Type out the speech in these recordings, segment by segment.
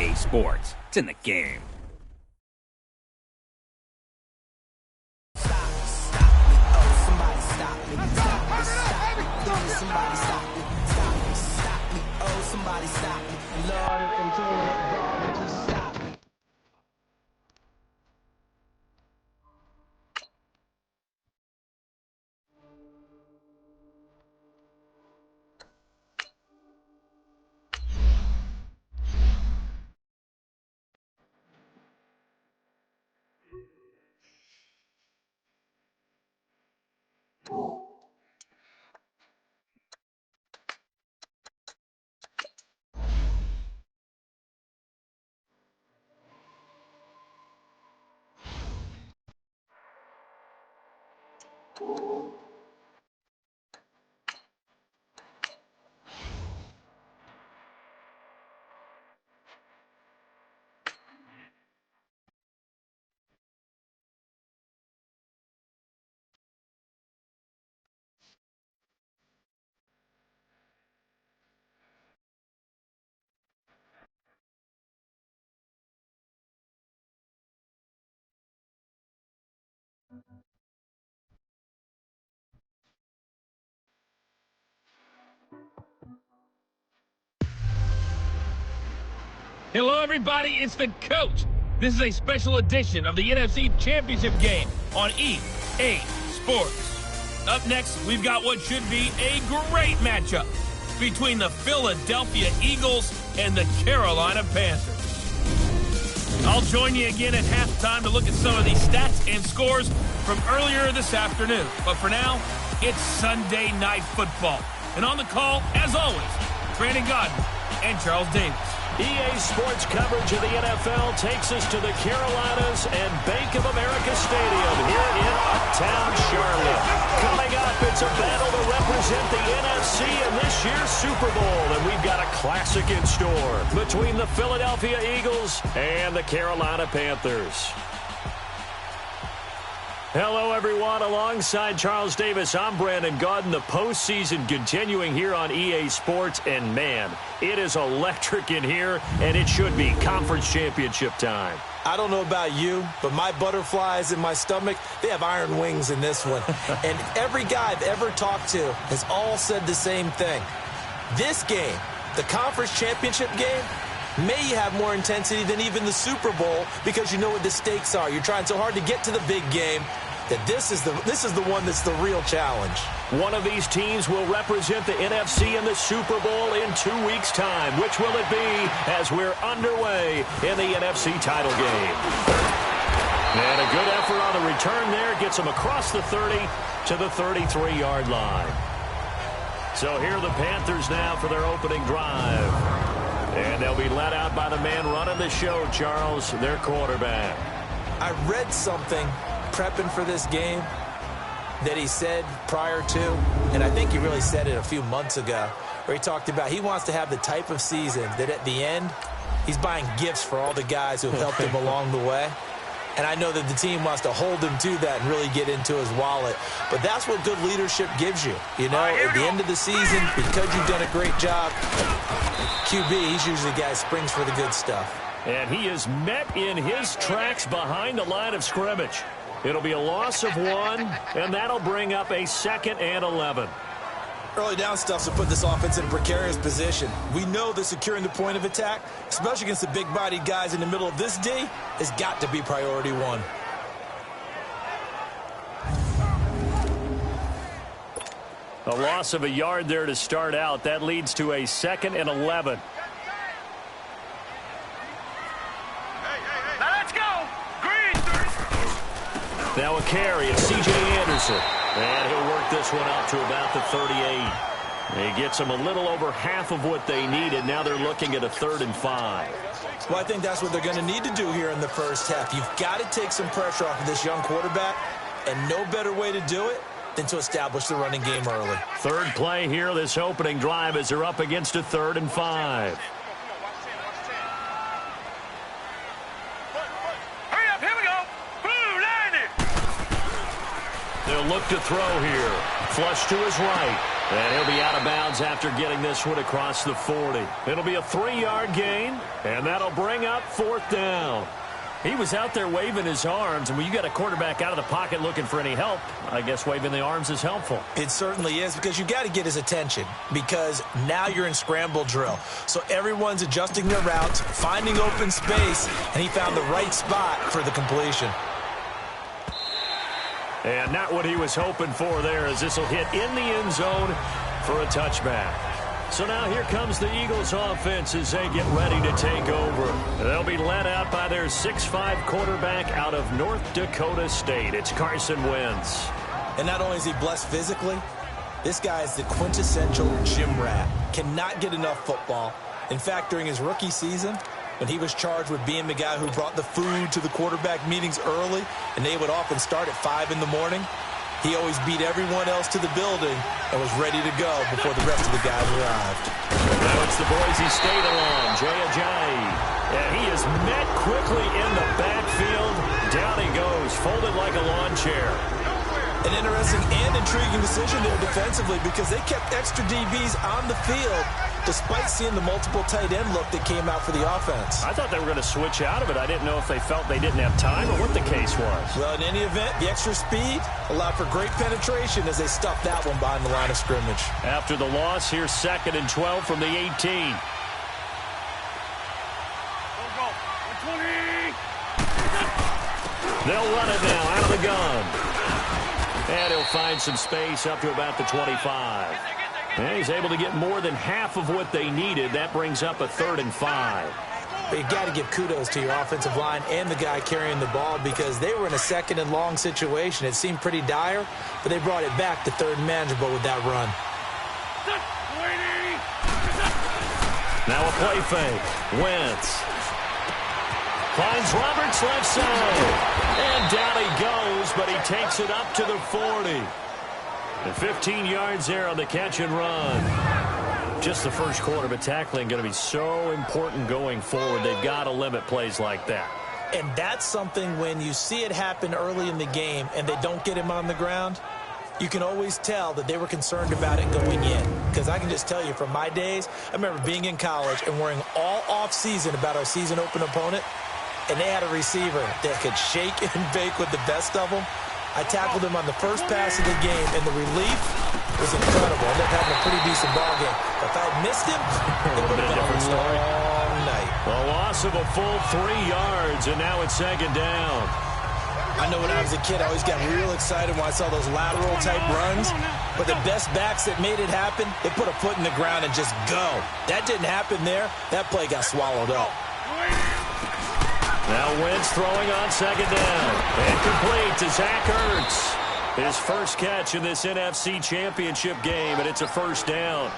EA Sports. It's in the game. Somebody stop me. Lord, control it, just stop me. Hello, everybody. It's the coach. This is a special edition of the NFC Championship game on EA Sports. Up next, we've got what should be a great matchup between the Philadelphia Eagles and the Carolina Panthers. I'll join you again at halftime to look at some of these stats and scores from earlier this afternoon. But for now, it's Sunday Night Football. And on the call, as always, Brandon Godden and Charles Davis. EA Sports coverage of the NFL takes us to the Carolinas and Bank of America Stadium here in Uptown Charlotte. Coming up, it's a battle to represent the NFC in this year's Super Bowl, and we've got a classic in store between the Philadelphia Eagles and the Carolina Panthers. Hello, everyone. Alongside Charles Davis, I'm Brandon Godden. The postseason continuing here on EA Sports, and man, it is electric in here, and it should be conference championship time. I don't know about you, but my butterflies in my stomach, they have iron wings in this one. And every guy I've ever talked to has all said the same thing. This game, the conference championship game, may have more intensity than even the Super Bowl because you know what the stakes are. You're trying so hard to get to the big game that this is the one that's the real challenge. One of these teams will represent the NFC in the Super Bowl in 2 weeks' time. Which will it be as we're underway in the NFC title game? And a good effort on the return there gets them across the 30 to the 33-yard line. So here are the Panthers now for their opening drive. And they'll be led out by the man running the show, Charles, their quarterback. I read something prepping for this game that he said prior to, and I think he really said it a few months ago, where he talked about he wants to have the type of season that at the end, he's buying gifts for all the guys who have helped him along the way. And I know that the team wants to hold him to that and really get into his wallet. But that's what good leadership gives you. You know, at the end of the season, because you've done a great job, QB, he's usually the guy who springs for the good stuff. And he is met in his tracks behind the line of scrimmage. It'll be a loss of 1, and that'll bring up a 2nd and 11. Early down stuff to put this offense in a precarious position. We know that securing the point of attack, especially against the big-bodied guys in the middle of this D, has got to be priority 1. A loss of a yard there to start out. That leads to a 2nd and 11. Now a carry, it's C.J. Anderson. And he'll work this one out to about the 38. He gets them a little over half of what they needed. Now they're looking at a 3rd and 5. Well, I think that's what they're going to need to do here in the first half. You've got to take some pressure off of this young quarterback, and no better way to do it than to establish the running game early. Third play here, this opening drive, as they're up against a 3rd and 5. They'll look to throw here. Flush to his right. And he'll be out of bounds after getting this one across the 40. It'll be a 3-yard gain, and that'll bring up 4th down. He was out there waving his arms, and when you got a quarterback out of the pocket looking for any help, I guess waving the arms is helpful. It certainly is, because you got to get his attention, because now you're in scramble drill. So everyone's adjusting their routes, finding open space, and he found the right spot for the completion. And not what he was hoping for there, as this will hit in the end zone for a touchback. So now here comes the Eagles offense as they get ready to take over. They'll be led out by their 6'5" quarterback out of North Dakota State. It's Carson Wentz. And not only is he blessed physically, this guy is the quintessential gym rat. Cannot get enough football. In fact, during his rookie season, when he was charged with being the guy who brought the food to the quarterback meetings early, and they would often start at 5 in the morning, he always beat everyone else to the building and was ready to go before the rest of the guys arrived. Now it's the Boise State alum, Jay Ajayi. And he is met quickly in the backfield. Down he goes, folded like a lawn chair. An interesting and intriguing decision there defensively, because they kept extra DBs on the field despite seeing the multiple tight end look that came out for the offense. I thought they were going to switch out of it. I didn't know if they felt they didn't have time or what the case was. Well, in any event, the extra speed allowed for great penetration as they stuffed that one behind the line of scrimmage. After the loss, here's 2nd and 12 from the 18. They'll run it now out of the gun. And he'll find some space up to about the 25. And he's able to get more than half of what they needed. That brings up a 3rd and 5. But you've got to give kudos to your offensive line and the guy carrying the ball, because they were in a 2nd and long situation. It seemed pretty dire, but they brought it back to 3rd and manageable with that run. Now a play fake. Wentz finds Roberts left side. And down he goes, but he takes it up to the 40. And 15 yards there on the catch and run. Just the first quarter, but tackling going to be so important going forward. They've got to limit plays like that. And that's something, when you see it happen early in the game and they don't get him on the ground, you can always tell that they were concerned about it going in. Because I can just tell you from my days, I remember being in college and worrying all off-season about our season open opponent, and they had a receiver that could shake and bake with the best of them. I tackled him on the first pass of the game, and the relief was incredible. I ended up having a pretty decent ball game. If I had missed him, it would have been a different story. long night. A loss of a full 3 yards, and now it's 2nd down. I know when I was a kid, I always got real excited when I saw those lateral-type runs. But the best backs that made it happen, they put a foot in the ground and just go. That didn't happen there. That play got swallowed up. Now Wentz throwing on 2nd down. And complete to Zach Ertz. His first catch in this NFC Championship game, and it's a 1st down.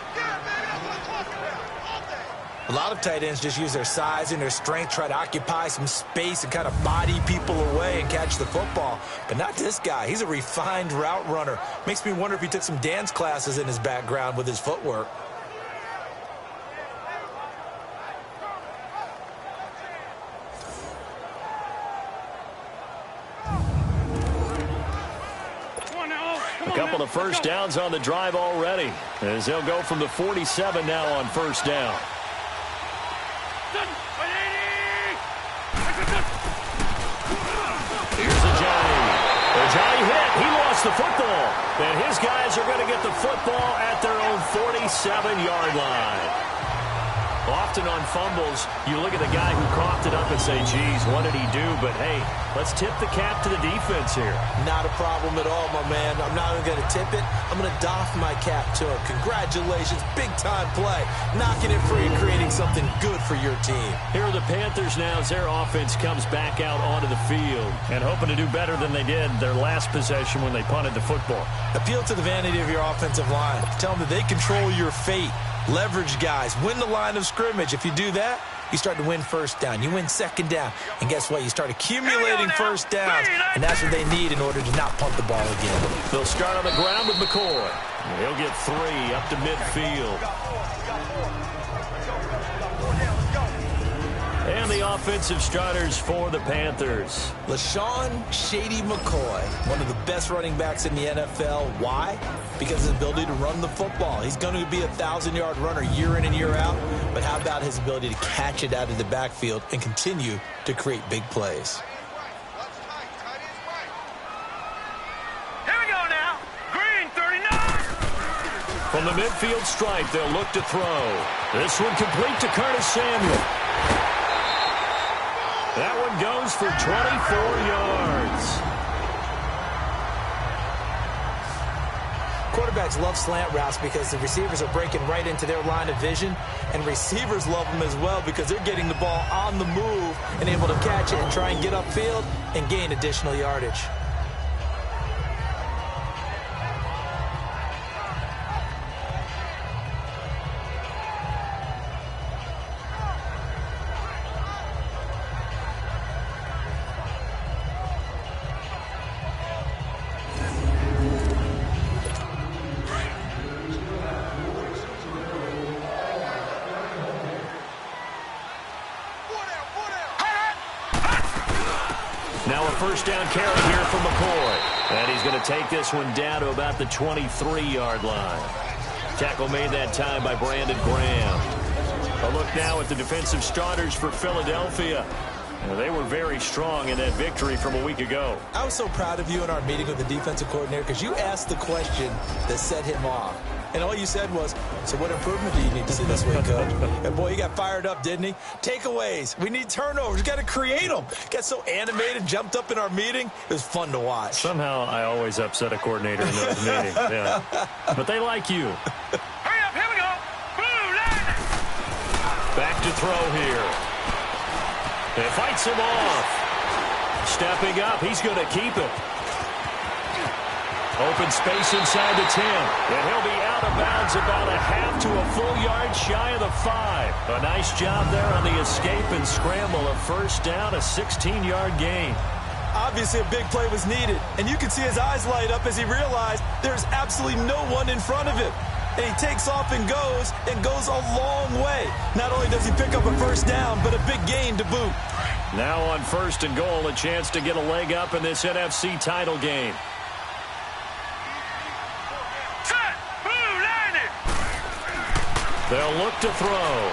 A lot of tight ends just use their size and their strength, try to occupy some space and kind of body people away and catch the football. But not this guy. He's a refined route runner. Makes me wonder if he took some dance classes in his background with his footwork. A couple of 1st downs on the drive already, as they'll go from the 47 now on 1st down. Here's Ajayi. Ajayi hit. He lost the football. And his guys are going to get the football at their own 47-yard line. Often on fumbles, you look at the guy who coughed it up and say, geez, what did he do? But, hey, let's tip the cap to the defense here. Not a problem at all, my man. I'm not even going to tip it. I'm going to doff my cap to him. Congratulations. Big-time play. Knocking it free and creating something good for your team. Here are the Panthers now as their offense comes back out onto the field and hoping to do better than they did their last possession when they punted the football. Appeal to the vanity of your offensive line. Tell them that they control your fate. Leverage guys. Win the line of scrimmage. If you do that, you start to win 1st down. You win 2nd down. And guess what? You start accumulating 1st downs. And that's what they need in order to not punt the ball again. They'll start on the ground with McCoy. He'll get 3 up to midfield. And the offensive starters for the Panthers. LaShawn Shady McCoy, one of the best running backs in the NFL. Why? Because of his ability to run the football. He's going to be a 1,000-yard runner year in and year out. But how about his ability to catch it out of the backfield and continue to create big plays? From the midfield stripe, they'll look to throw. This one complete to Curtis Samuel. That one goes for 24 yards. Quarterbacks love slant routes because the receivers are breaking right into their line of vision, and receivers love them as well because they're getting the ball on the move and able to catch it and try and get upfield and gain additional yardage. Now a first down carry here from McCoy. And he's going to take this one down to about the 23-yard line. Tackle made that time by Brandon Graham. A look now at the defensive starters for Philadelphia. They were very strong in that victory from a week ago. I was so proud of you in our meeting with the defensive coordinator because you asked the question that set him off. And all you said was, so what improvement do you need to see this week, Coach? And boy, he got fired up, didn't he? Takeaways. We need turnovers. We got to create them. Got so animated, jumped up in our meeting. It was fun to watch. Somehow I always upset a coordinator in those meetings. Yeah. But they like you. Hurry up, here we go. Blue line. Back to throw here. It fights him off. Stepping up, he's going to keep it. Open space inside the 10. And he'll be out of bounds about a half to a full yard shy of the 5. A nice job there on the escape and scramble. A first down, a 16-yard gain. Obviously, a big play was needed. And you can see his eyes light up as he realized there's absolutely no one in front of him. And he takes off and goes a long way. Not only does he pick up a first down, but a big gain to boot. Now on first and goal, a chance to get a leg up in this NFC title game. They'll look to throw.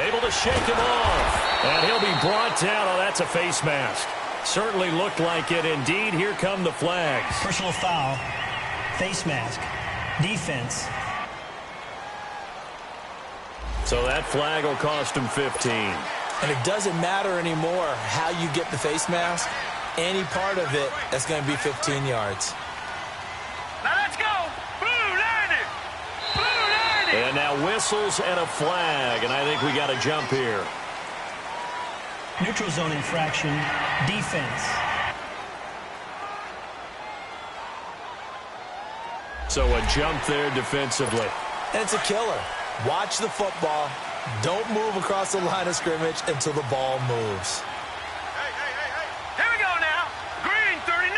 Able to shake him off. And he'll be brought down. Oh, that's a face mask. Certainly looked like it. Indeed, here come the flags. Personal foul, face mask, defense. So that flag will cost him 15. And it doesn't matter anymore how you get the face mask. Any part of it, that's going to be 15 yards. Now let's go. Blue line. Blue line. And now whistles and a flag. And I think we got a jump here. Neutral zone infraction, defense. So a jump there defensively. And it's a killer. Watch the football. Don't move across the line of scrimmage until the ball moves. Here we go now. Green 39.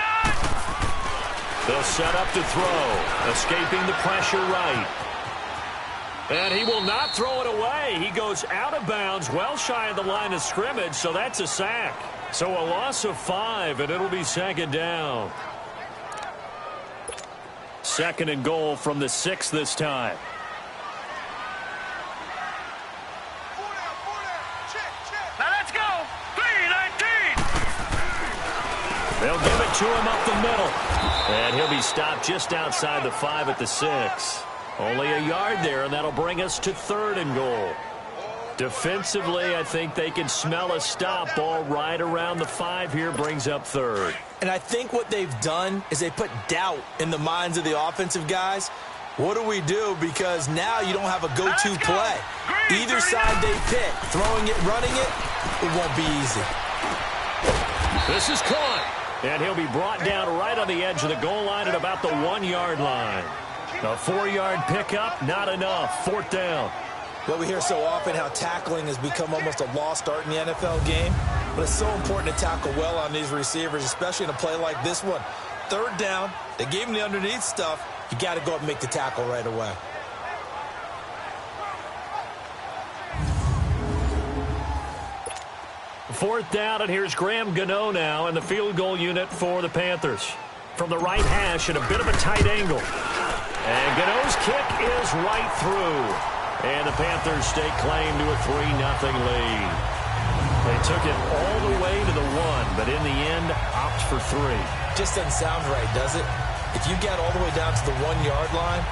They'll set up to throw. Escaping the pressure right. And he will not throw it away. He goes out of bounds, well shy of the line of scrimmage, so that's a sack. So a loss of 5, and it'll be second down. Second and goal from the 6 this time. Now let's go. 319. They'll give it to him up the middle. And he'll be stopped just outside the 5 at the 6. Only a yard there, and that'll bring us to third and goal. Defensively, I think they can smell a stop. Ball right around the 5 here brings up third. And I think what they've done is they put doubt in the minds of the offensive guys. What do we do? Because now you don't have a go-to play. Either side they pick, throwing it, running it, it won't be easy. This is caught. And he'll be brought down right on the edge of the goal line at about the 1-yard line. A 4-yard pickup, not enough. Fourth down. Well, we hear so often how tackling has become almost a lost art in the NFL game. But it's so important to tackle well on these receivers, especially in a play like this one. Third down, they gave him the underneath stuff. You got to go up and make the tackle right away. 4th down, and here's Graham Gano now in the field goal unit for the Panthers. From the right hash at a bit of a tight angle. And Gano's kick is right through. And the Panthers stake claim to a 3-0 lead. They took it all the way to the 1, but in the end, opt for 3. Just doesn't sound right, does it? If you get all the way down to the 1-yard line,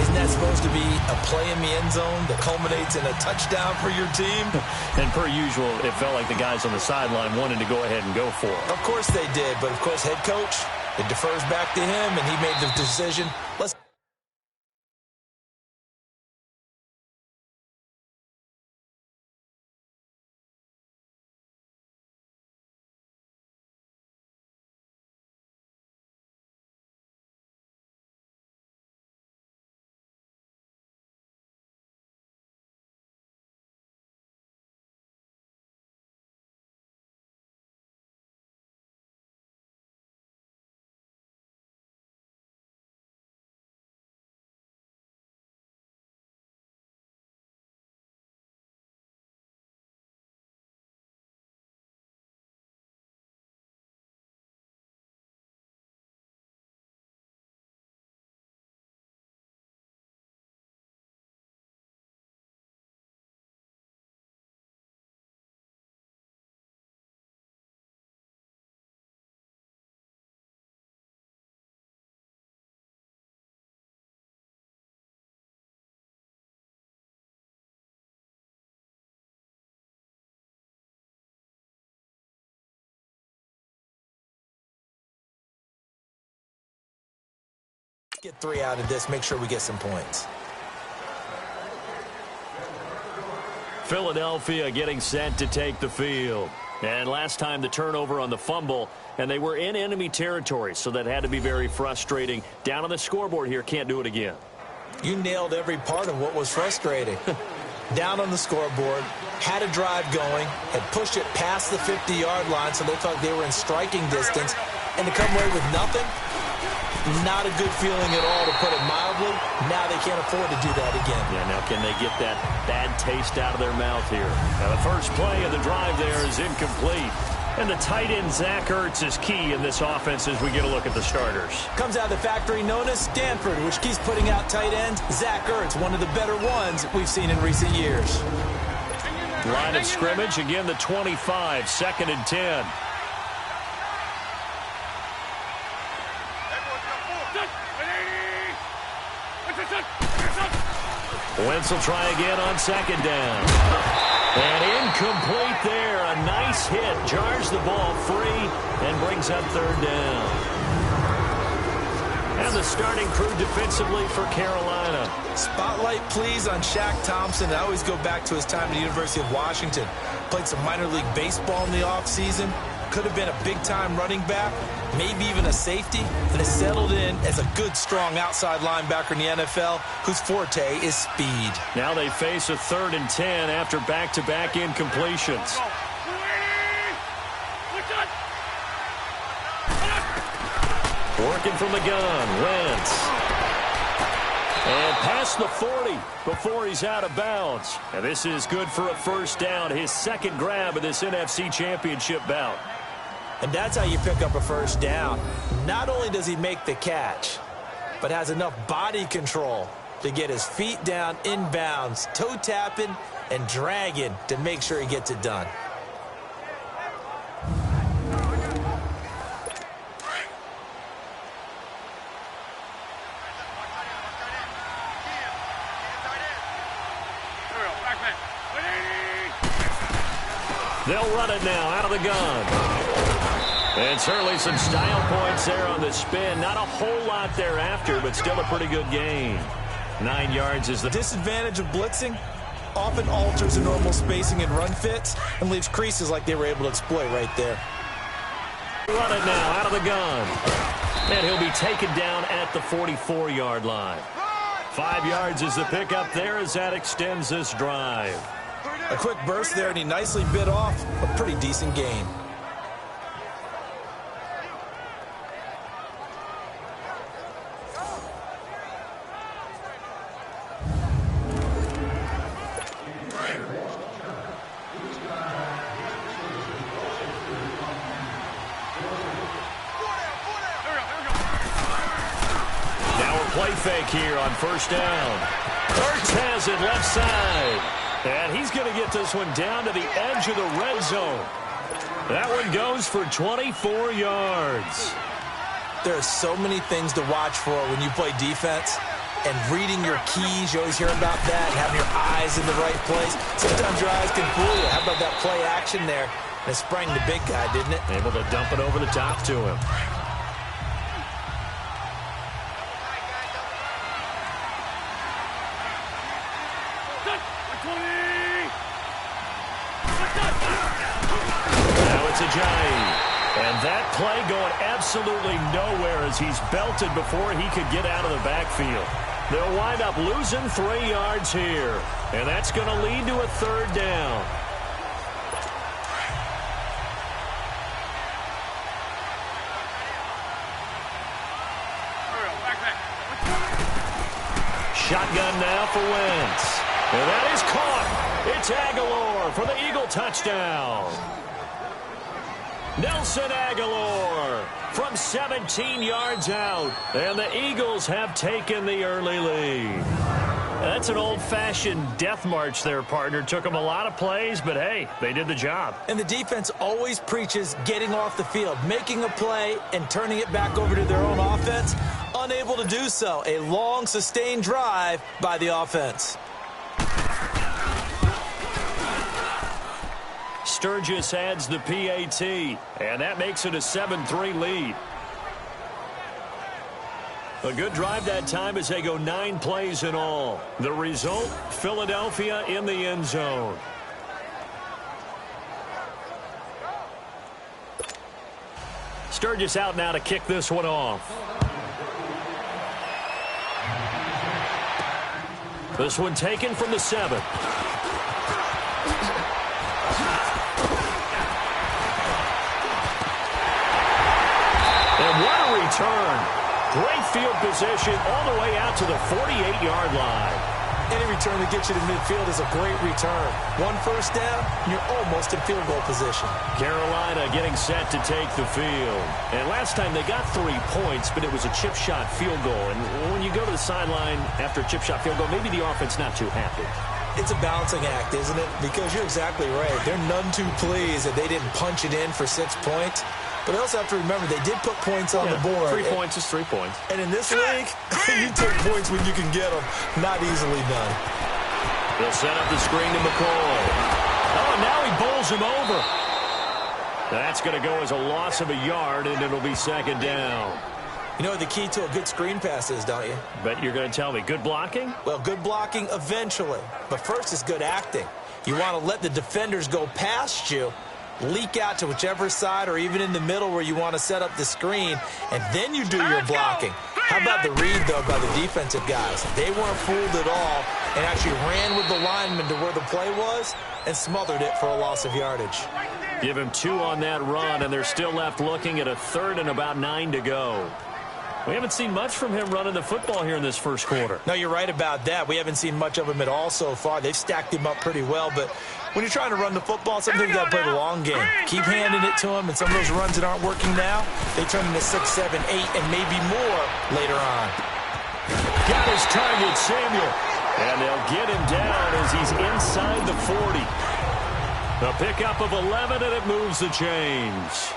isn't that supposed to be a play in the end zone that culminates in a touchdown for your team? And per usual, it felt like the guys on the sideline wanted to go ahead and go for it. Of course they did, but of course head coach, it defers back to him, and he made the decision. Let's get 3 out of this, make sure we get some points. Philadelphia getting set to take the field. And last time the turnover on the fumble, and they were in enemy territory, so that had to be very frustrating. Down on the scoreboard here, can't do it again. You nailed every part of what was frustrating. Down on the scoreboard, had a drive going, had pushed it past the 50-yard line, so they thought they were in striking distance, and to come away with nothing, not a good feeling at all, to put it mildly. Now they can't afford to do that again. Yeah, now can they get that bad taste out of their mouth here? Now the first play of the drive there is incomplete. And the tight end, Zach Ertz, is key in this offense as we get a look at the starters. Comes out of the factory known as Stanford, which keeps putting out tight ends. Zach Ertz, one of the better ones we've seen in recent years. Line of scrimmage, again the 25, 2nd and 10. Wentz will try again on 2nd down. And incomplete there. A nice hit. Jars the ball free and brings up 3rd down. And the starting crew defensively for Carolina. Spotlight, please, on Shaq Thompson. I always go back to his time at the University of Washington. Played some minor league baseball in the offseason. Could have been a big-time running back, maybe even a safety, and has settled in as a good, strong outside linebacker in the NFL whose forte is speed. Now they face a 3rd and 10 after back-to-back incompletions. Working from the gun, Wentz. And past the 40 before he's out of bounds. And this is good for a 1st down, his 2nd grab of this NFC Championship bout. And that's how you pick up a 1st down. Not only does he make the catch, but has enough body control to get his feet down inbounds, toe tapping and dragging to make sure he gets it done. They'll run it now out of the gun. And certainly some style points there on the spin. Not a whole lot thereafter, but still a pretty good gain. 9 yards is the disadvantage of blitzing. Often alters the normal spacing and run fits and leaves creases like they were able to exploit right there. Run it now out of the gun. And he'll be taken down at the 44-yard line. 5 yards is the pickup there as that extends this drive. A quick burst there, and he nicely bit off a pretty decent gain. take here on first down. Ertz has it left side. And he's going to get this one down to the edge of the red zone. That one goes for 24 yards. There are so many things to watch for when you play defense. And reading your keys, you always hear about that, and having your eyes in the right place. Sometimes your eyes can fool you. How about that play action there? And it sprang the big guy, didn't it? Able to dump it over the top to him. Now it's Ajayi. And that play going absolutely nowhere as he's belted before he could get out of the backfield. They'll wind up losing 3 yards here. And that's going to lead to a third down. Shotgun now for Wentz. And that is caught. It's Aguilar for the Eagle touchdown. Nelson Aguilar from 17 yards out. And the Eagles have taken the early lead. That's an old-fashioned death march there, partner. Took them a lot of plays, but hey, they did the job. And the defense always preaches getting off the field, making a play and turning it back over to their own offense. Unable to do so. A long, sustained drive by the offense. Sturgis adds the PAT, and that makes it a 7-3 lead. A good drive that time as they go 9 plays in all. The result, Philadelphia in the end zone. Sturgis out now to kick this one off. This one taken from the 7. And what a return. Great field position all the way out to the 48-yard line. Any return that gets you to midfield is a great return. 1 first down, and you're almost in field goal position. Carolina getting set to take the field. And last time they got 3 points, but it was a chip shot field goal. And when you go to the sideline after a chip shot field goal, maybe the offense not too happy. It's a balancing act, isn't it? Because you're exactly right. They're none too pleased that they didn't punch it in for 6 points. But they also have to remember they did put points on the board. 3 points is 3 points. And in this league, you take points when you can get them. Not easily done. They'll set up the screen to McCoy. Oh, now he bowls him over. That's going to go as a loss of a yard, and it'll be 2nd down. You know what the key to a good screen pass is, don't you? Bet you're going to tell me. Good blocking? Well, good blocking eventually. But first is good acting. You want to let the defenders go past you, leak out to whichever side or even in the middle where you want to set up the screen, and then you do your blocking. How about the read, though, by the defensive guys? They weren't fooled at all and actually ran with the lineman to where the play was and smothered it for a loss of yardage. Give him 2 on that run, and they're still left looking at a 3rd and about 9 to go. We haven't seen much from him running the football here in this first quarter. No, you're right about that. We haven't seen much of him at all so far. They've stacked him up pretty well, but when you're trying to run the football, sometimes you got to play the long game. Keep handing it to him, and some of those runs that aren't working now, they turn into 6, 7, 8, and maybe more later on. Got his target, Samuel. And they'll get him down as he's inside the 40. A pickup of 11, and it moves the chains.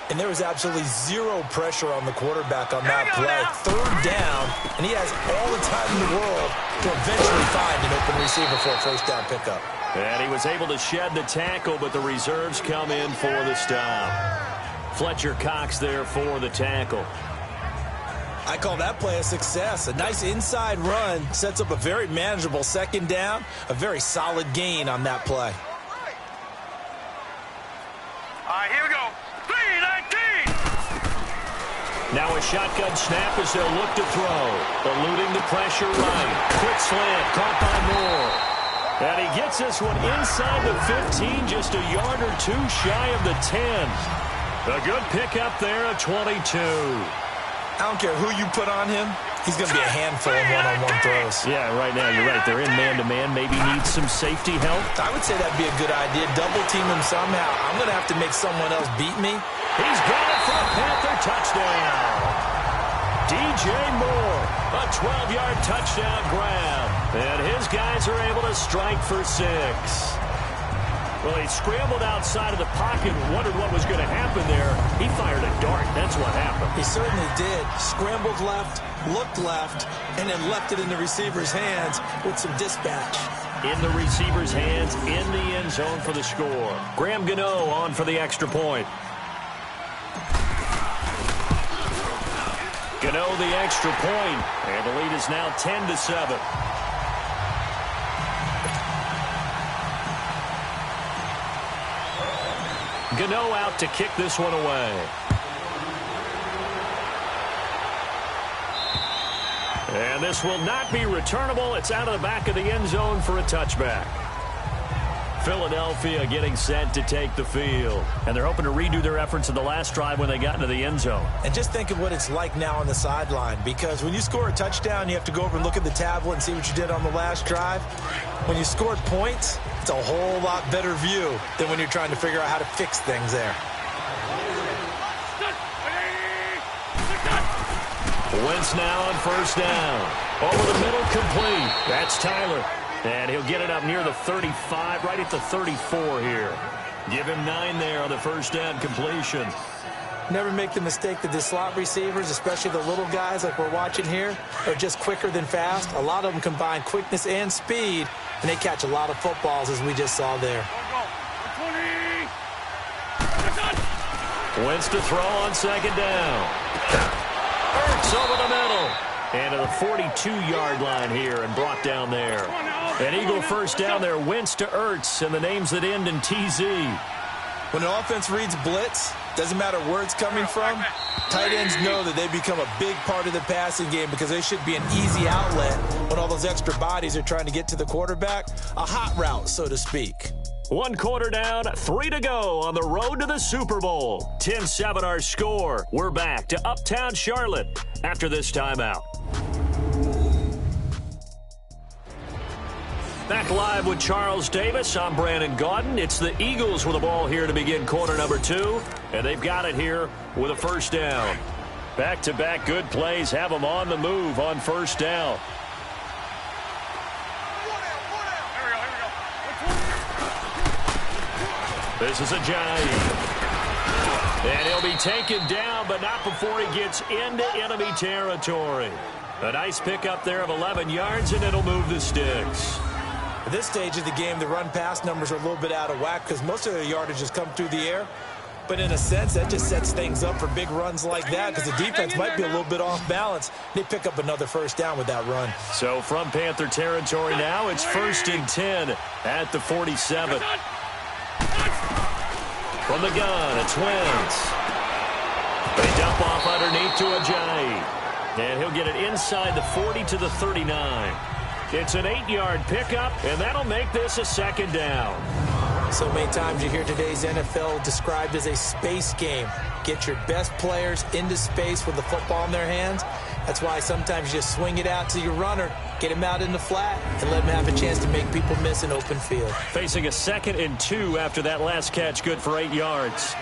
And there was absolutely zero pressure on the quarterback on that play. 3rd down, and he has all the time in the world to eventually find an open receiver for a 1st down pickup. And he was able to shed the tackle, but the reserves come in for the stop. Fletcher Cox there for the tackle. I call that play a success. A nice inside run sets up a very manageable 2nd down, a very solid gain on that play. All right, here we go. 3-19. Now a shotgun snap as they'll look to throw. Eluding the pressure right. Quick slant, caught by Moore. And he gets this one inside the 15, just a yard or 2 shy of the 10. A good pickup there at 22. I don't care who you put on him. He's going to be a handful of one-on-one throws. Yeah, right now, you're right. They're in man-to-man. Maybe needs some safety help. I would say that'd be a good idea. Double team him somehow. I'm going to have to make someone else beat me. He's got it for a Panther touchdown. DJ Moore, a 12-yard touchdown grab. And his guys are able to strike for 6. Well, he scrambled outside of the pocket and wondered what was going to happen there. He fired a dart. That's what happened. He certainly did. Scrambled left, looked left, and then left it in the receiver's hands with some dispatch. In the receiver's hands, in the end zone for the score. Graham Gano on for the extra point. Gano the extra point, and the lead is now 10-7. Gano out to kick this one away. And this will not be returnable. It's out of the back of the end zone for a touchback. Philadelphia getting set to take the field. And they're hoping to redo their efforts in the last drive when they got into the end zone. And just think of what it's like now on the sideline, because when you score a touchdown, you have to go over and look at the tablet and see what you did on the last drive. When you scored points, it's a whole lot better view than when you're trying to figure out how to fix things there. Wentz now on first down. Over the middle, complete. That's Tyler. And he'll get it up near the 35, right at the 34 here. Give him 9 there on the first down completion. Never make the mistake that the slot receivers, especially the little guys like we're watching here, are just quicker than fast. A lot of them combine quickness and speed, and they catch a lot of footballs, as we just saw there. Wentz to throw on second down. Ertz over the middle. And to the 42-yard line here and brought down there. An Eagle first down there. Wentz to Ertz, and the names that end in TZ. When an offense reads blitz, doesn't matter where it's coming from, tight ends know that they become a big part of the passing game because they should be an easy outlet when all those extra bodies are trying to get to the quarterback. A hot route, so to speak. 1 quarter down, 3 to go on the road to the Super Bowl. 10-7 our score. We're back to Uptown Charlotte after this timeout. Back live with Charles Davis. I'm Brandon Gaudin. It's the Eagles with the ball here to begin quarter number 2. And they've got it here with a first down. Back-to-back good plays have them on the move on first down. This is Ajayi. And he'll be taken down, but not before he gets into enemy territory. A nice pickup there of 11 yards, and it'll move the sticks. At this stage of the game, the run-pass numbers are a little bit out of whack because most of their yardage has come through the air. But in a sense, that just sets things up for big runs like that because the defense might be a little bit off balance. They pick up another first down with that run. So from Panther territory now, it's 1st and 10 at the 47. From the gun, it's Wentz. They dump off underneath to Ajayi. And he'll get it inside the 40 to the 39. It's an 8-yard pickup, and that'll make this a second down. So many times you hear today's NFL described as a space game. Get your best players into space with the football in their hands. That's why sometimes you just swing it out to your runner, get him out in the flat, and let him have a chance to make people miss an open field. Facing a 2nd and 2 after that last catch, good for 8 yards.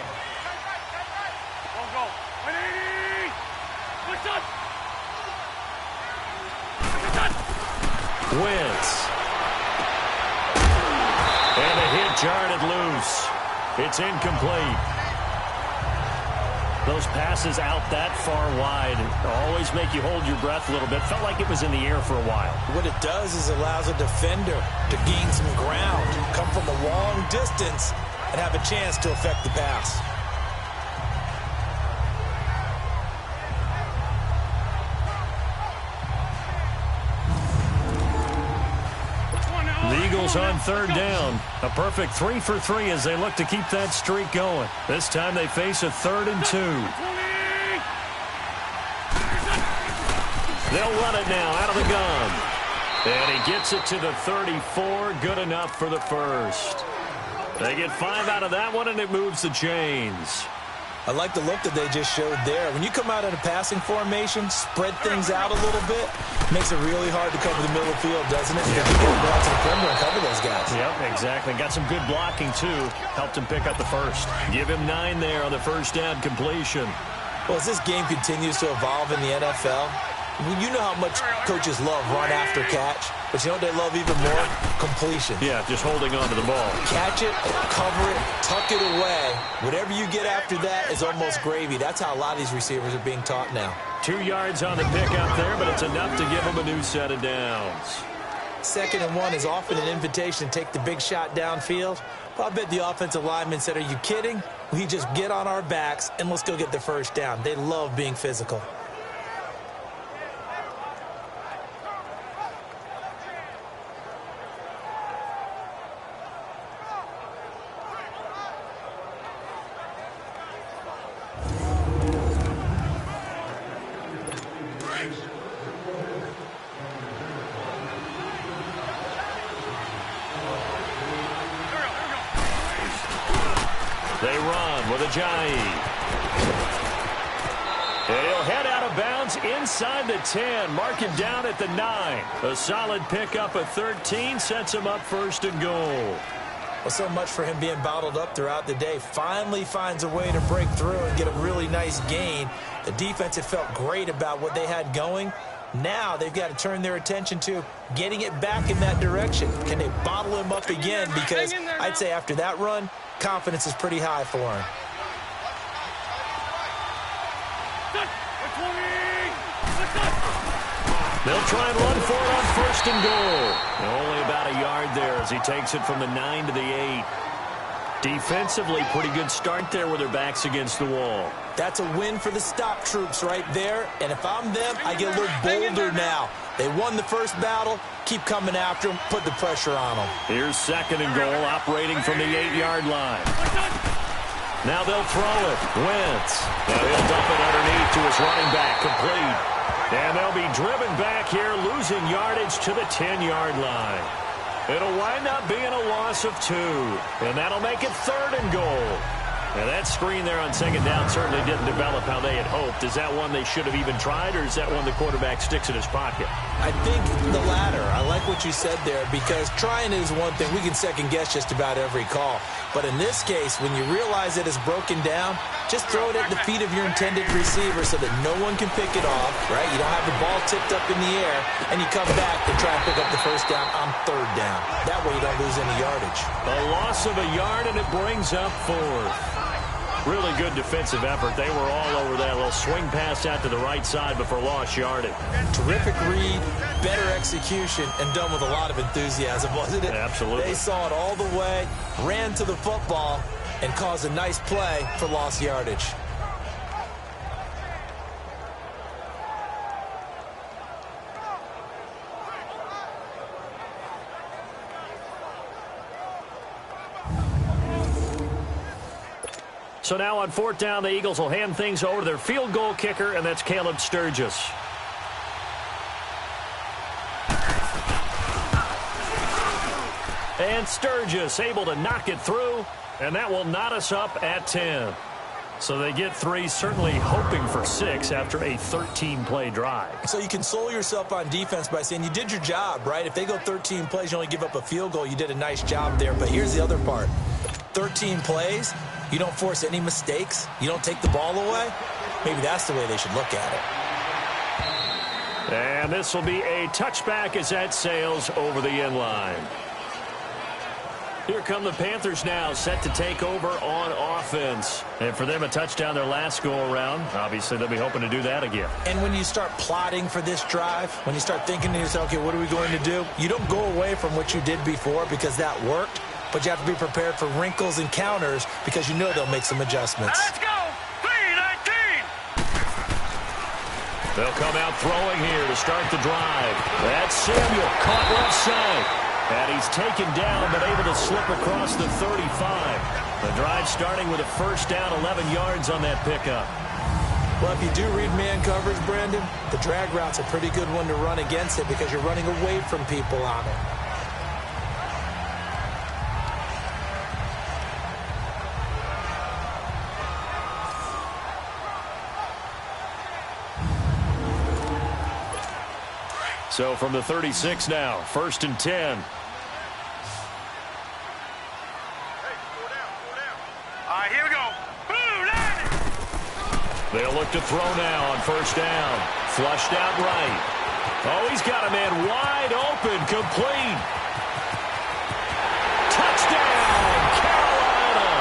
Wentz. And a hit jarred it loose. It's incomplete. Those passes out that far wide always make you hold your breath a little bit. Felt like it was in the air for a while. What it does is it allows a defender to gain some ground, come from a long distance, and have a chance to affect the pass. The Eagles on 3rd down. A perfect 3 for 3 as they look to keep that streak going. This time they face a 3rd and 2. They'll run it now out of the gun. And he gets it to the 34. Good enough for the first. They get 5 out of that one, and it moves the chains. I like the look that they just showed there. When you come out in a passing formation, spread things out a little bit, makes it really hard to cover the middle of the field, doesn't it? Because you can go out to the perimeter and cover those guys. Yep, exactly. Got some good blocking, too. Helped him pick up the first. Give him 9 there on the first down completion. Well, as this game continues to evolve in the NFL, you know how much coaches love run after catch, but you know what they love even more? Completion. Yeah, just holding on to the ball. Catch it, cover it, tuck it away. Whatever you get after that is almost gravy. That's how a lot of these receivers are being taught now. 2 yards on the pickup there, but it's enough to give them a new set of downs. 2nd and 1 is often an invitation to take the big shot downfield. Well, I bet the offensive lineman said, are you kidding? We just get on our backs and let's go get the first down. They love being physical. They run with Ajayi. He'll head out of bounds inside the 10. Mark him down at the 9. A solid pickup of 13 sets him up 1st and goal. Well, so much for him being bottled up throughout the day. Finally finds a way to break through and get a really nice gain. The defense had felt great about what they had going. Now they've got to turn their attention to getting it back in that direction. Can they bottle him up again? Because I'd say after that run, confidence is pretty high for him. They'll try and run for it on 1st and goal. Only about a yard there as he takes it from the 9 to the 8. Defensively, pretty good start there with their backs against the wall. That's a win for the stop troops right there. And if I'm them, I get a little bolder now. They won the first battle. Keep coming after them. Put the pressure on them. Here's 2nd and goal, operating from the 8-yard line. Now they'll throw it. Wentz. Now he'll dump it underneath to his running back. Complete. And they'll be driven back here, losing yardage to the 10-yard line. It'll wind up being a loss of 2. And that'll make it 3rd and goal. Now that screen there on 2nd down certainly didn't develop how they had hoped. Is that one they should have even tried, or is that one the quarterback sticks in his pocket? I think the latter. I like what you said there, because trying is one thing. We can second guess just about every call. But in this case, when you realize that it's broken down, just throw it at the feet of your intended receiver so that no one can pick it off, right? You don't have the ball tipped up in the air, and you come back and try and pick up the first down on 3rd down. That way you don't lose any yardage. A loss of a yard, and it brings up 4th. Really good defensive effort. They were all over that little swing pass out to the right side before lost yardage. Terrific read, better execution, and done with a lot of enthusiasm, wasn't it? Absolutely. They saw it all the way, ran to the football, and caused a nice play for lost yardage. So now on 4th down, the Eagles will hand things over to their field goal kicker, and that's Caleb Sturgis. And Sturgis able to knock it through, and that will knot us up at 10. So they get 3, certainly hoping for 6 after a 13-play drive. So you console yourself on defense by saying you did your job, right? If they go 13 plays, you only give up a field goal, you did a nice job there. But here's the other part. 13 plays, you don't force any mistakes, you don't take the ball away. Maybe that's the way they should look at it. And this will be a touchback as that sails over the end line. Here come the Panthers now, set to take over on offense. And for them, a touchdown their last go-around. Obviously, they'll be hoping to do that again. And when you start plotting for this drive, when you start thinking to yourself, okay, what are we going to do? You don't go away from what you did before because that worked, but you have to be prepared for wrinkles and counters because you know they'll make some adjustments. Let's go! 3-19! They'll come out throwing here to start the drive. That's Samuel, caught left side. And he's taken down, but able to slip across the 35. The drive starting with a 1st down, 11 yards on that pickup. Well, if you do read man coverage, Brandon, the drag route's a pretty good one to run against it because you're running away from people on it. So from the 36 now, 1st and 10. They'll look to throw now on first down. Flushed out right. Oh, he's got a man wide open, complete. Touchdown, Carolina.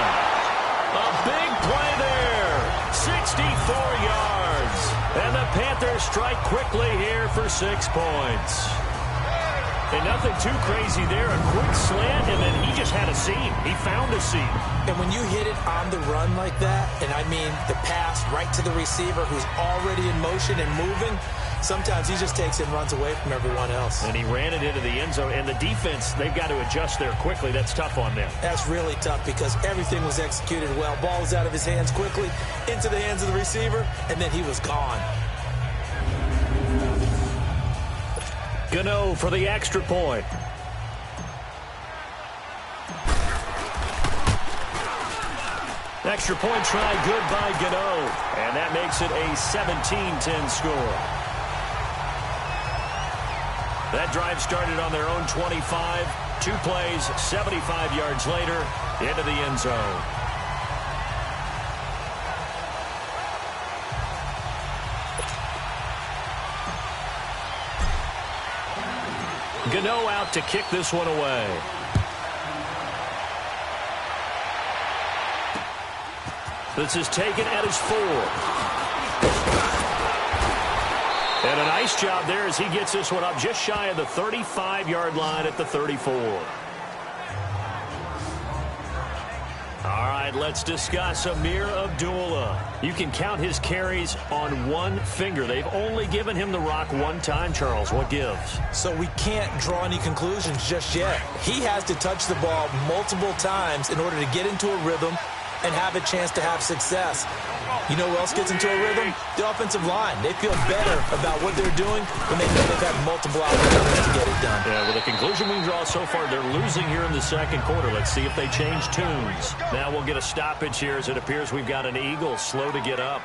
A big play there. 64 yards. And the Panthers strike quickly here for 6 points. And nothing too crazy there. A quick slant, and then he just had a seam. He found a seam. And when you hit it on the run like that, and I mean the pass right to the receiver who's already in motion and moving, sometimes he just takes it and runs away from everyone else. And he ran it into the end zone. And the defense, they've got to adjust there quickly. That's tough on them. That's really tough because everything was executed well. Ball was out of his hands quickly, into the hands of the receiver, and then he was gone. Gano for the extra point. Extra point try good by Gano. And that makes it a 17-10 score. That drive started on their own 25. 2 plays, 75 yards later, into the end zone. Gano out to kick this one away. This is taken at his 4. And a nice job there as he gets this one up just shy of the 35-yard line at the 34. All right, let's discuss Amir Abdullah. You can count his carries on one finger. They've only given him the rock one time, Charles. What gives? So we can't draw any conclusions just yet. He has to touch the ball multiple times in order to get into a rhythm and have a chance to have success. You know who else gets into a rhythm? The offensive line. They feel better about what they're doing when they know they've had multiple opportunities to get it done. Yeah, with the conclusion we draw so far, they're losing here in the second quarter. Let's see if they change tunes. Now we'll get a stoppage here as it appears we've got an Eagle slow to get up.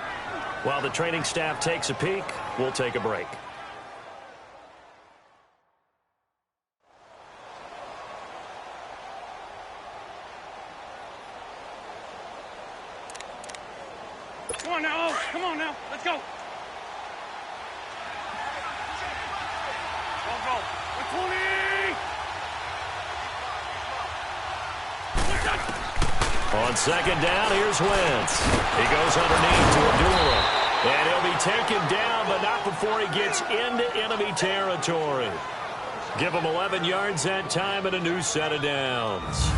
While the training staff takes a peek, we'll take a break. Come on now, come on now, let's go. Go. 20. On second down, here's Wentz. He goes underneath to Abdullah. And he'll be taken down, but not before he gets into enemy territory. Give him 11 yards that time and a new set of downs.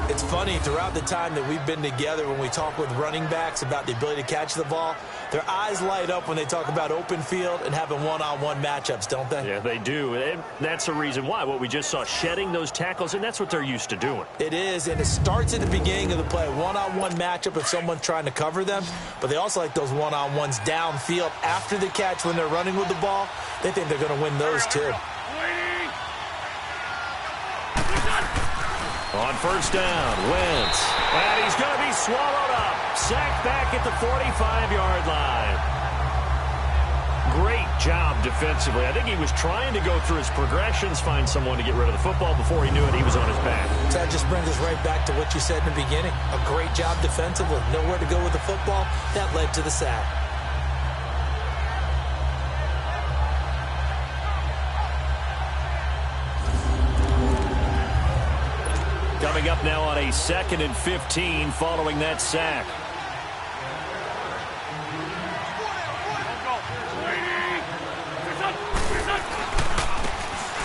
It's funny, throughout the time that we've been together, when we talk with running backs about the ability to catch the ball, their eyes light up when they talk about open field and having one-on-one matchups, don't they? Yeah, they do. And that's the reason why. What we just saw, shedding those tackles, and that's what they're used to doing. It is, and it starts at the beginning of the play. One-on-one matchup if someone's trying to cover them, but they also like those one-on-ones downfield after the catch when they're running with the ball. They think they're going to win those too. On first down, Wentz. And he's going to be swallowed up. Sacked back at the 45-yard line. Great job defensively. I think he was trying to go through his progressions, find someone to get rid of the football. Before he knew it, he was on his back. So that just brings us right back to what you said in the beginning. A great job defensively. Nowhere to go with the football. That led to the sack. Coming up now on a 2nd and 15 following that sack.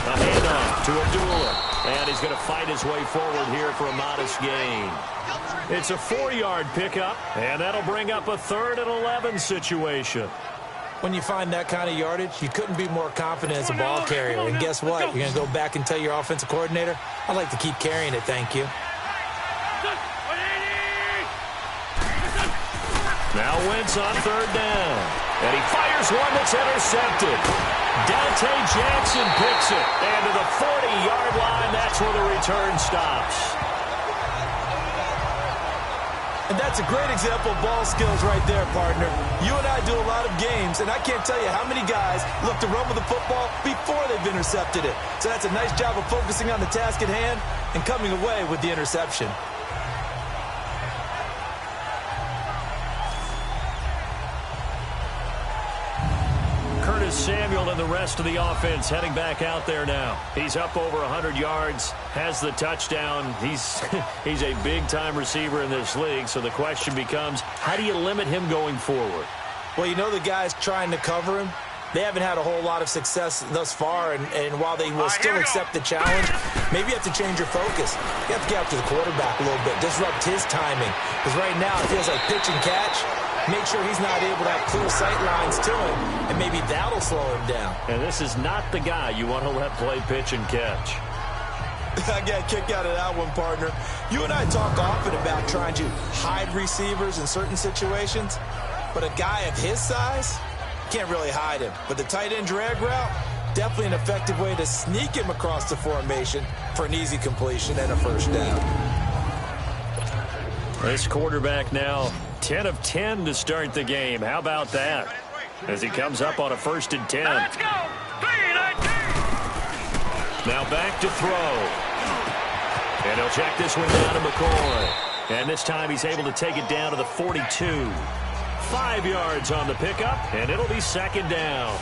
A handoff to Abdullah. And he's going to fight his way forward here for a modest gain. It's a 4-yard pickup, and that'll bring up a 3rd and 11 situation. When you find that kind of yardage, you couldn't be more confident as a ball carrier. And guess what? You're going to go back and tell your offensive coordinator, I'd like to keep carrying it, thank you. Now Wentz on 3rd down. And he fires one that's intercepted. Dante Jackson picks it. And to the 40-yard line, that's where the return stops. And that's a great example of ball skills right there, partner. You and I do a lot of games, and I can't tell you how many guys look to run with the football before they've intercepted it. So that's a nice job of focusing on the task at hand and coming away with the interception. Curtis Samuel and the rest of the offense heading back out there now. He's up over 100 yards, has the touchdown. He's a big-time receiver in this league, so the question becomes, how do you limit him going forward? Well, you know the guys trying to cover him, they haven't had a whole lot of success thus far, and while they will still accept the challenge, maybe you have to change your focus. You have to get up to the quarterback a little bit, disrupt his timing, because right now it feels like pitch and catch. Make sure he's not able to have clear sight lines to him, and maybe that'll slow him down. And this is not the guy you want to let play pitch and catch. I got a kick out of that one, partner. You and I talk often about trying to hide receivers in certain situations, but a guy of his size, can't really hide him. But the tight end drag route, definitely an effective way to sneak him across the formation for an easy completion and a first down. This quarterback now 10 of 10 to start the game. How about that? As he comes up on a 1st and 10. Let's go. 3-19. Now back to throw. And he'll check this one down to McCoy. And this time he's able to take it down to the 42. 5 yards on the pickup, and it'll be 2nd down.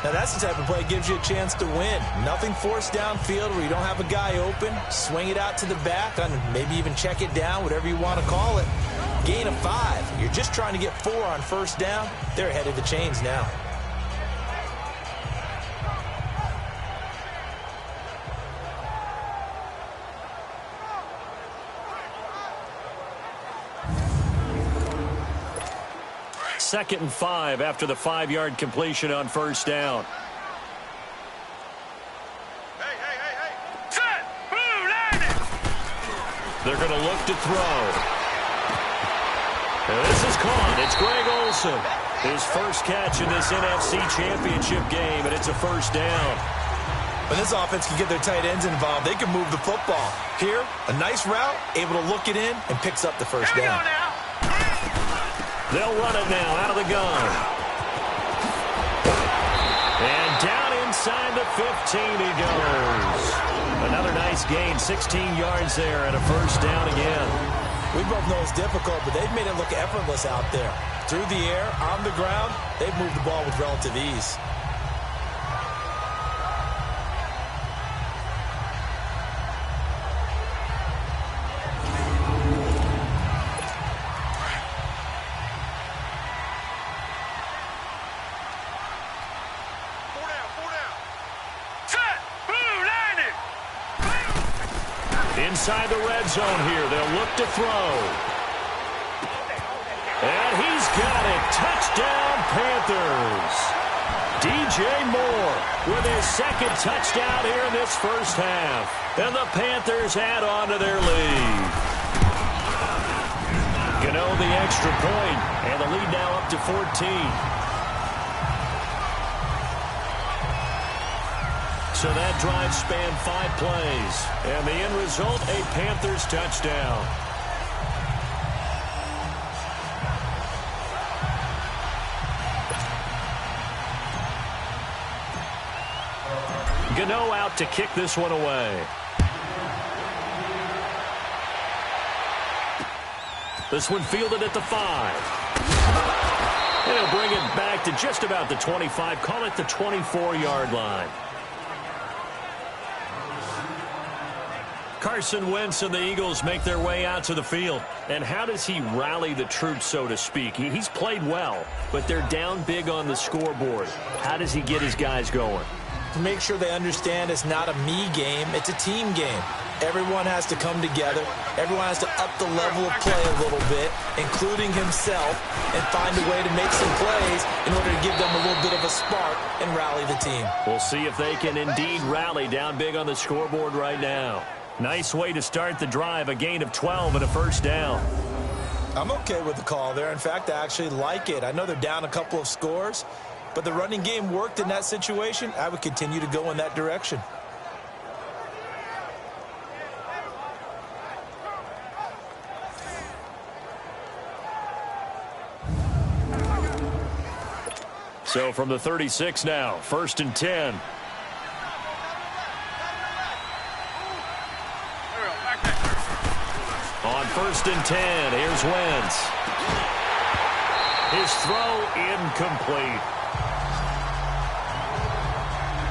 Now that's the type of play that gives you a chance to win. Nothing forced downfield where you don't have a guy open. Swing it out to the back, and maybe even check it down, whatever you want to call it. Gain of 5. You're just trying to get 4 on first down. They're ahead of the chains now. Second and 5 after the 5-yard completion on first down. Hey. Set. Blue, landed. They're going to look to throw. And this is caught. It's Greg Olsen. His first catch in this NFC Championship game, and it's a first down. When this offense can get their tight ends involved, they can move the football. Here, a nice route, able to look it in, and picks up the first down. They'll run it now out of the gun. And down inside the 15 he goes. Another nice gain, 16 yards there, and a first down again. We both know it's difficult, but they've made it look effortless out there. Through the air, on the ground, they've moved the ball with relative ease. Inside the red zone here, they'll look to throw. And he's got it. Touchdown, Panthers. DJ Moore with his 2nd touchdown here in this first half. And the Panthers add on to their lead. Gano the extra point, and the lead now up to 14. So that drive spanned 5 plays. And the end result, a Panthers touchdown. Gano out to kick this one away. This one fielded at the 5. And he'll bring it back to just about the 25. Call it the 24-yard line. Carson Wentz and the Eagles make their way out to the field. And how does he rally the troops, so to speak? He's played well, but they're down big on the scoreboard. How does he get his guys going? To make sure they understand it's not a me game, it's a team game. Everyone has to come together. Everyone has to up the level of play a little bit, including himself, and find a way to make some plays in order to give them a little bit of a spark and rally the team. We'll see if they can indeed rally down big on the scoreboard right now. Nice way to start the drive, a gain of 12 and a first down. I'm okay with the call there. In fact, I actually like it. I know they're down a couple of scores, but the running game worked in that situation. I would continue to go in that direction. So from the 36 now, 1st and 10. On 1st and 10, here's Wentz. His throw incomplete.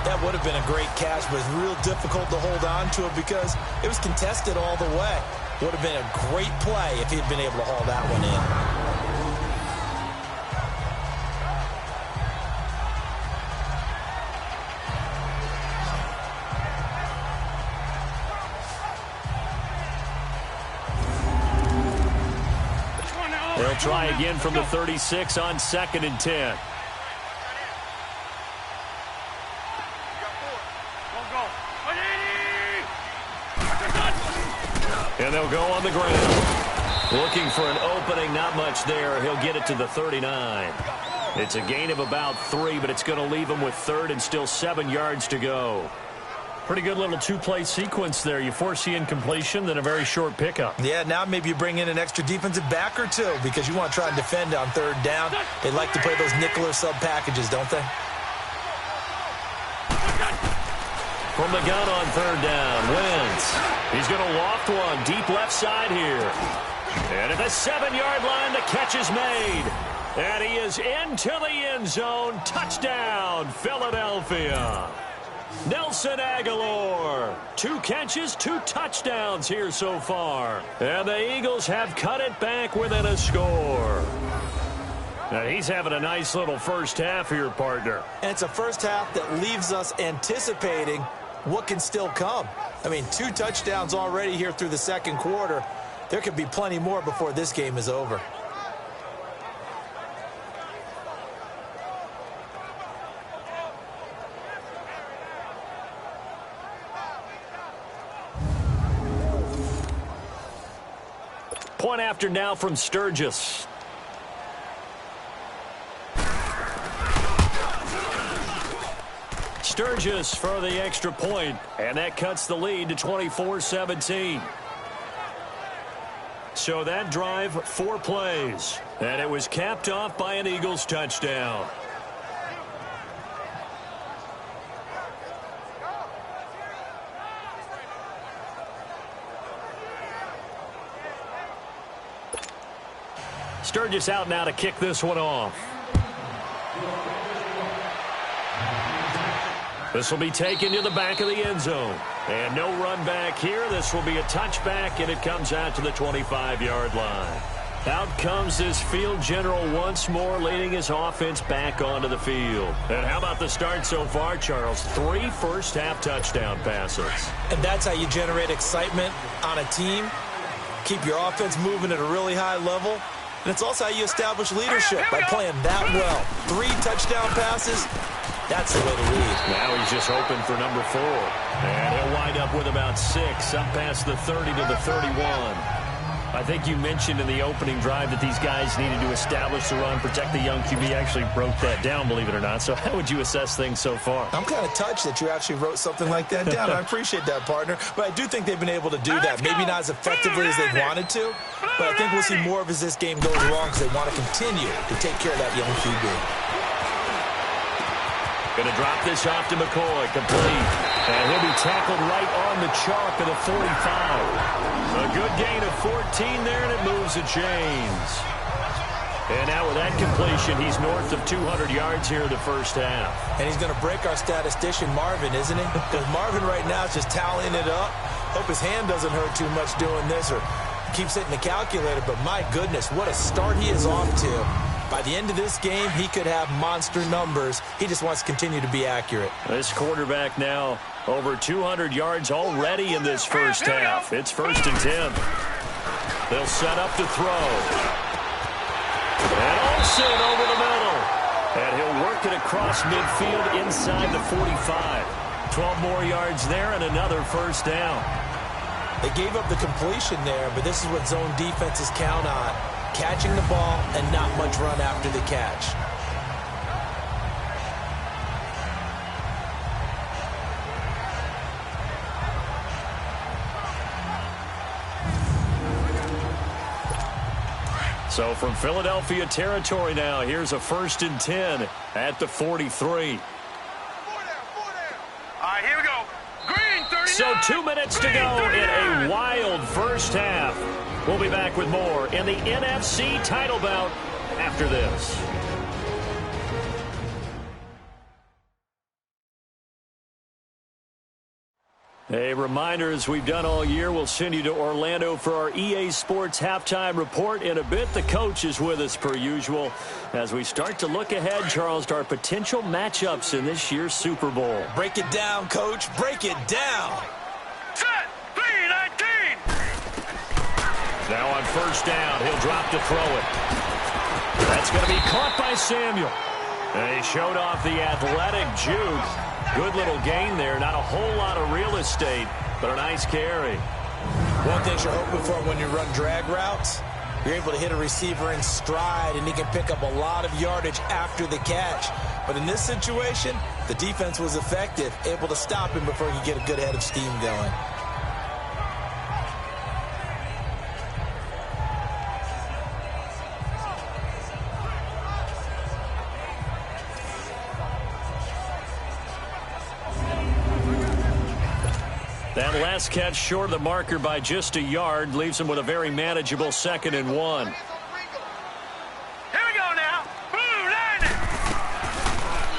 That would have been a great catch, but it's real difficult to hold on to it because it was contested all the way. Would have been a great play if he'd been able to haul that one in. They'll try again from the 36 on 2nd and 10. And they'll go on the ground. Looking for an opening, not much there. He'll get it to the 39. It's a gain of about 3, but it's going to leave him with 3rd and still 7 yards to go. Pretty good little two-play sequence there. You force the incompletion, then a very short pickup. Yeah, now maybe you bring in an extra defensive back or two because you want to try and defend on 3rd down. They like to play those nickel or sub packages, don't they? From the gun on 3rd down, Wentz. He's going to loft one deep left side here. And at the 7-yard line, the catch is made. And he is into the end zone. Touchdown, Philadelphia. Nelson Aguilar. 2 catches, 2 touchdowns here so far. And the Eagles have cut it back within a score. Now he's having a nice little first half here, partner. And it's a first half that leaves us anticipating what can still come. I mean, 2 touchdowns already here through the 2nd quarter. There could be plenty more before this game is over. Point after now from Sturgis. Sturgis for the extra point, and that cuts the lead to 24-17. So that drive, 4 plays, and it was capped off by an Eagles touchdown. Sturgis out now to kick this one off. This will be taken to the back of the end zone. And no run back here. This will be a touchback, and it comes out to the 25-yard line. Out comes this field general once more, leading his offense back onto the field. And how about the start so far, Charles? 3 first-half touchdown passes. And that's how you generate excitement on a team. Keep your offense moving at a really high level. And it's also how you establish leadership by playing that well. 3 touchdown passes, that's the way to lead. Now he's just hoping for number 4. And he'll wind up with about 6, up past the 30 to the 31. I think you mentioned in the opening drive that these guys needed to establish the run, protect the young QB. Actually broke that down, believe it or not. So how would you assess things so far? I'm kind of touched that you actually wrote something like that down. I appreciate that, partner. But I do think they've been able to do that. Maybe not as effectively as they wanted to, but I think we'll see more of as this game goes along because they want to continue to take care of that young QB. Going to drop this off to McCoy, complete. And he'll be tackled right on the chalk of the 45. A good gain of 14 there, and it moves the chains. And now with that completion, he's north of 200 yards here in the first half. And he's going to break our statistician, Marvin, isn't he? Because Marvin right now is just tallying it up. Hope his hand doesn't hurt too much doing this or keeps hitting the calculator. But my goodness, what a start he is off to. By the end of this game, he could have monster numbers. He just wants to continue to be accurate. This quarterback now over 200 yards already in this first half. It's 1st and 10. They'll set up to throw. And Olsen over the middle. And he'll work it across midfield inside the 45. 12 more yards there and another first down. They gave up the completion there, but this is what zone defenses count on. Catching the ball and not much run after the catch. So from Philadelphia territory now, here's a 1st and 10 at the 43. All right, here we go. Green, 39. So 2 minutes to go in a wild first half. We'll be back with more in the NFC title bout after this. A reminder, as we've done all year, we'll send you to Orlando for our EA Sports Halftime Report. In a bit, the coach is with us per usual as we start to look ahead, Charles, to our potential matchups in this year's Super Bowl. Break it down, Coach. Break it down. Set. 3-19. Now on first down, he'll drop to throw it. That's going to be caught by Samuel. And he showed off the athletic juke. Good little gain there. Not a whole lot of real estate, but a nice carry. One thing you're hoping for when you run drag routes, you're able to hit a receiver in stride, and he can pick up a lot of yardage after the catch. But in this situation, the defense was effective, able to stop him before he could get a good head of steam going. That last catch short of the marker by just a yard leaves him with a very manageable 2nd and 1. Here we go now. Boom, landing.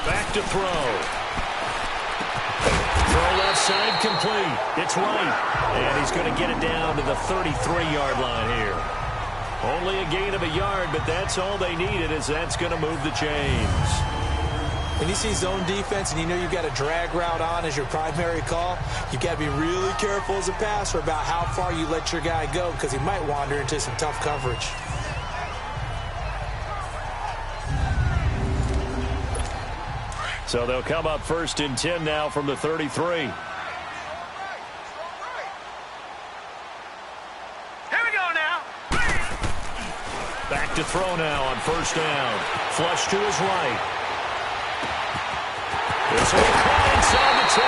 Back to throw. Throw left side complete. It's right. And he's going to get it down to the 33-yard line here. Only a gain of a yard, but that's all they needed, as that's going to move the chains. When you see zone defense and you know you've got a drag route on as your primary call, you've got to be really careful as a passer about how far you let your guy go, because he might wander into some tough coverage. So they'll come up 1st and 10 now from the 33. Here we go now. Back to throw now on first down. Flush to his right. This will be caught inside the 10.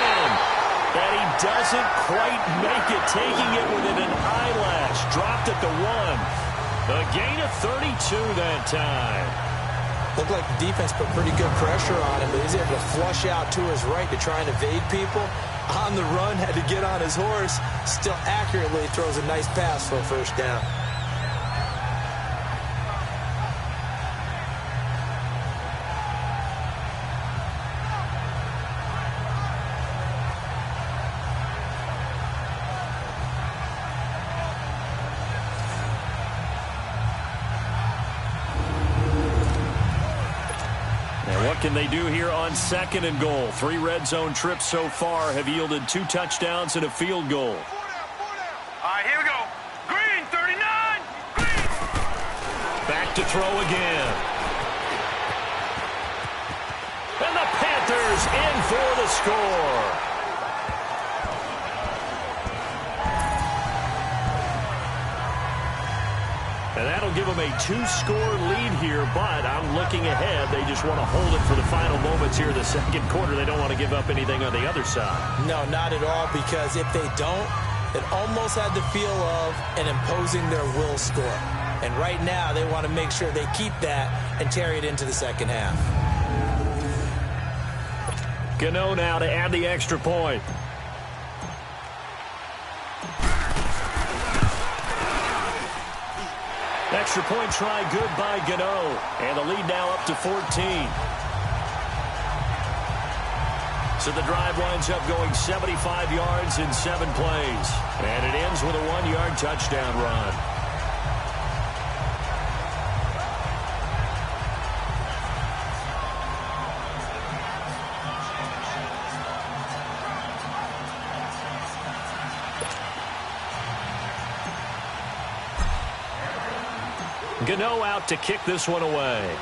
And he doesn't quite make it, taking it within an eyelash. Dropped at the 1. A gain of 32 that time. Looked like the defense put pretty good pressure on him, but he's able to flush out to his right to try and evade people. On the run, had to get on his horse. Still accurately throws a nice pass for a first down. What can they do here on 2nd and goal? 3 red zone trips so far have yielded 2 touchdowns and a field goal. All right, here we go. Green, 39. Green. Back to throw again. And the Panthers in for the score. And that'll give them a 2-score lead here, but I'm looking ahead. They just want to hold it for the final moments here in the 2nd quarter. They don't want to give up anything on the other side. No, not at all, because if they don't, it almost had the feel of an imposing their will score. And right now, they want to make sure they keep that and carry it into the second half. Gano now to add the extra point. Extra point try good by Gano. And the lead now up to 14. So the drive winds up going 75 yards in 7 plays. And it ends with a 1-yard touchdown run. Gano out to kick this one away.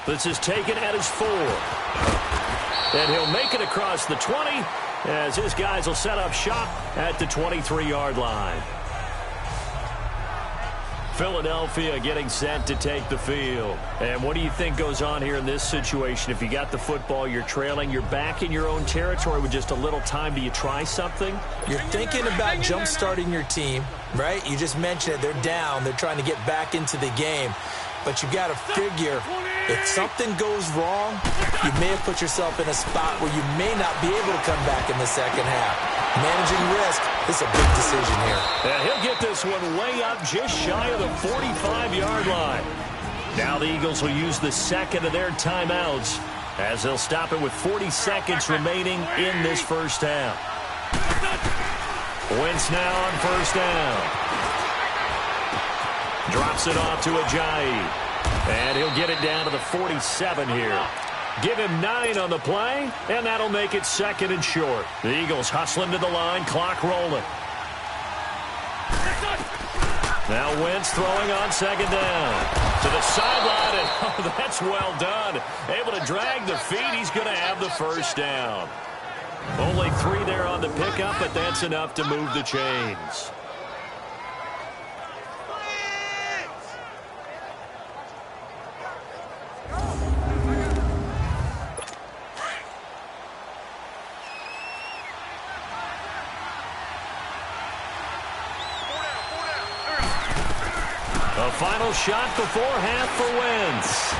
This is taken at his 4. And he'll make it across the 20 as his guys will set up shop at the 23-yard line. Philadelphia getting set to take the field. And what do you think goes on here in this situation? If you got the football, you're trailing, you're back in your own territory with just a little time. Do you try something? You're thinking about jump-starting your team, right? You just mentioned it. They're down. They're trying to get back into the game. But you got to figure, if something goes wrong, you may have put yourself in a spot where you may not be able to come back in the second half. Managing risk is a big decision here. And he'll get this one way up just shy of the 45-yard line. Now the Eagles will use the second of their timeouts as they'll stop it with 40 seconds remaining in this first half. Wentz now on first down. Drops it off to Ajayi. And he'll get it down to the 47 here. Give him 9 on the play, and that'll make it 2nd and short. The Eagles hustling to the line, clock rolling. Now Wentz throwing on 2nd down. To the sideline, and oh, that's well done. Able to drag the feet. He's going to have the first down. Only 3 there on the pickup, but that's enough to move the chains. A final shot before half for Wentz.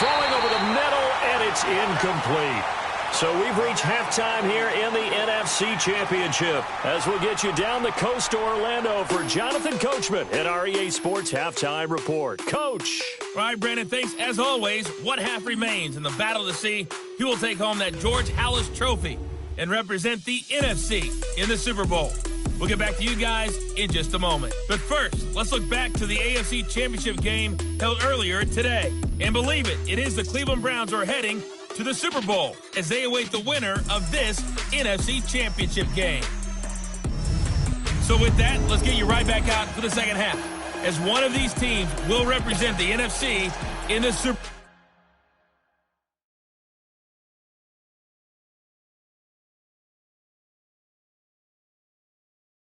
Throwing over the middle, and it's incomplete. So we've reached halftime here in the NFC Championship as we'll get you down the coast to Orlando for Jonathan Coachman at REA Sports Halftime Report. Coach. All right, Brandon, thanks. As always, one half remains in the Battle of the Sea. He will take home that George Halas Trophy and represent the NFC in the Super Bowl. We'll get back to you guys in just a moment. But first, let's look back to the AFC Championship game held earlier today. And believe it, it is the Cleveland Browns who are heading to the Super Bowl as they await the winner of this NFC Championship game. So with that, let's get you right back out for the second half, as one of these teams will represent the NFC in the Super Bowl.